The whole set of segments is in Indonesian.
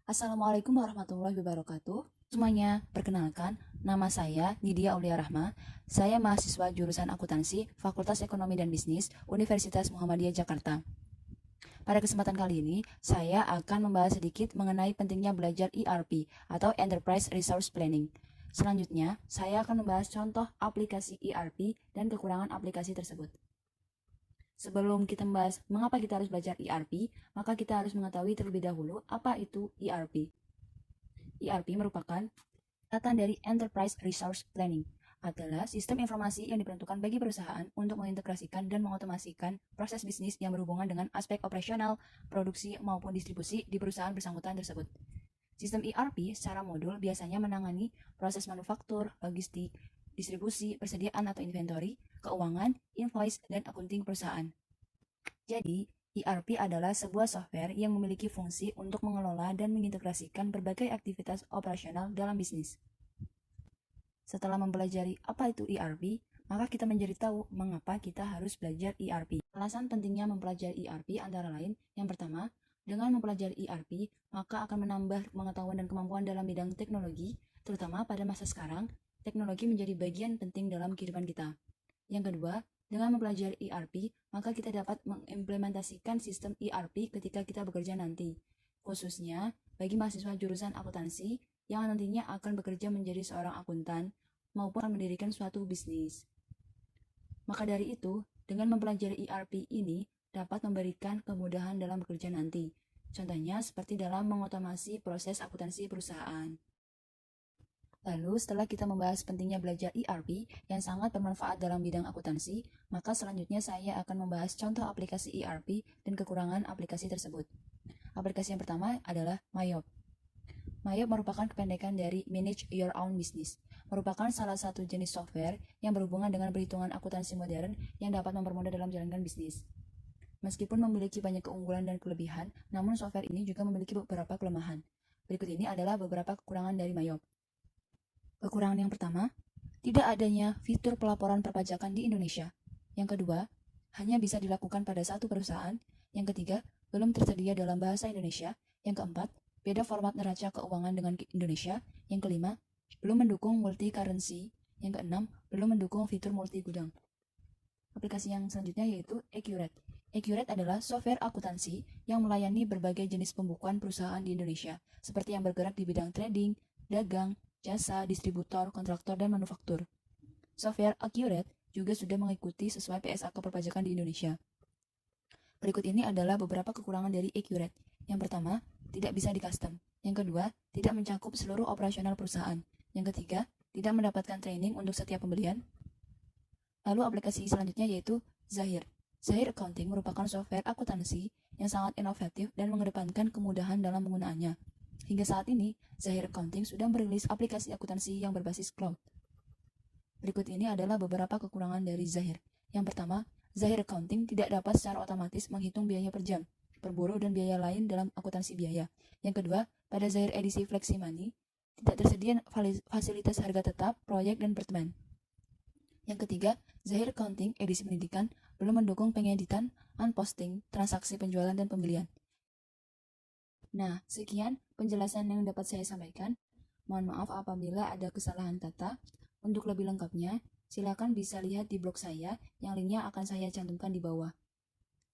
Assalamualaikum warahmatullahi wabarakatuh. Semuanya, perkenalkan, nama saya Nidia Aulia Rahma. Saya mahasiswa jurusan akuntansi Fakultas Ekonomi dan Bisnis Universitas Muhammadiyah Jakarta. Pada kesempatan kali ini, saya akan membahas sedikit mengenai pentingnya belajar ERP atau Enterprise Resource Planning. Selanjutnya, saya akan membahas contoh aplikasi ERP dan kekurangan aplikasi tersebut. Sebelum kita membahas mengapa kita harus belajar ERP, maka kita harus mengetahui terlebih dahulu apa itu ERP. ERP merupakan singkatan dari Enterprise Resource Planning, adalah sistem informasi yang diperuntukkan bagi perusahaan untuk mengintegrasikan dan mengotomasikan proses bisnis yang berhubungan dengan aspek operasional, produksi, maupun distribusi di perusahaan bersangkutan tersebut. Sistem ERP secara modul biasanya menangani proses manufaktur, logistik, distribusi, persediaan atau inventory, keuangan, invoice, dan akunting perusahaan. Jadi, ERP adalah sebuah software yang memiliki fungsi untuk mengelola dan mengintegrasikan berbagai aktivitas operasional dalam bisnis. Setelah mempelajari apa itu ERP, maka kita menjadi tahu mengapa kita harus belajar ERP. Alasan pentingnya mempelajari ERP antara lain, yang pertama, dengan mempelajari ERP, maka akan menambah pengetahuan dan kemampuan dalam bidang teknologi, terutama pada masa sekarang, teknologi menjadi bagian penting dalam kehidupan kita. Yang kedua, dengan mempelajari ERP, maka kita dapat mengimplementasikan sistem ERP ketika kita bekerja nanti, khususnya bagi mahasiswa jurusan akuntansi yang nantinya akan bekerja menjadi seorang akuntan maupun akan mendirikan suatu bisnis. Maka dari itu, dengan mempelajari ERP ini dapat memberikan kemudahan dalam bekerja nanti. Contohnya seperti dalam mengotomasi proses akuntansi perusahaan. Lalu, setelah kita membahas pentingnya belajar ERP yang sangat bermanfaat dalam bidang akuntansi, maka selanjutnya saya akan membahas contoh aplikasi ERP dan kekurangan aplikasi tersebut. Aplikasi yang pertama adalah Mayop. Mayop merupakan kependekan dari Manage Your Own Business, merupakan salah satu jenis software yang berhubungan dengan perhitungan akuntansi modern yang dapat mempermudah dalam menjalankan bisnis. Meskipun memiliki banyak keunggulan dan kelebihan, namun software ini juga memiliki beberapa kelemahan. Berikut ini adalah beberapa kekurangan dari Mayop. Kekurangan yang pertama, tidak adanya fitur pelaporan perpajakan di Indonesia. Yang kedua, hanya bisa dilakukan pada satu perusahaan. Yang ketiga, belum tersedia dalam bahasa Indonesia. Yang keempat, beda format neraca keuangan dengan Indonesia. Yang kelima, belum mendukung multi currency. Yang keenam, belum mendukung fitur multi gudang. Aplikasi yang selanjutnya yaitu Accurate. Accurate adalah software akuntansi yang melayani berbagai jenis pembukuan perusahaan di Indonesia, seperti yang bergerak di bidang trading, dagang, jasa, distributor, kontraktor, dan manufaktur. Software Accurate juga sudah mengikuti sesuai PSAK perpajakan di Indonesia. Berikut ini adalah beberapa kekurangan dari Accurate. Yang pertama, tidak bisa di-custom. Yang kedua, tidak mencakup seluruh operasional perusahaan. Yang ketiga, tidak mendapatkan training untuk setiap pembelian. Lalu aplikasi selanjutnya yaitu Zahir. Zahir Accounting merupakan software akuntansi yang sangat inovatif dan mengedepankan kemudahan dalam penggunaannya. Hingga saat ini, Zahir Accounting sudah merilis aplikasi akuntansi yang berbasis cloud. Berikut ini adalah beberapa kekurangan dari Zahir. Yang pertama, Zahir Accounting tidak dapat secara otomatis menghitung biaya per jam, per buruh, dan biaya lain dalam akuntansi biaya. Yang kedua, pada Zahir edisi Flexi Money, tidak tersedia fasilitas harga tetap, proyek, dan pertemuan. Yang ketiga, Zahir Accounting edisi pendidikan belum mendukung pengeditan, unposting, transaksi penjualan, dan pembelian. Nah, sekian penjelasan yang dapat saya sampaikan. Mohon maaf apabila ada kesalahan kata. Untuk lebih lengkapnya, silakan bisa lihat di blog saya yang linknya akan saya cantumkan di bawah.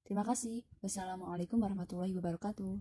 Terima kasih. Wassalamualaikum warahmatullahi wabarakatuh.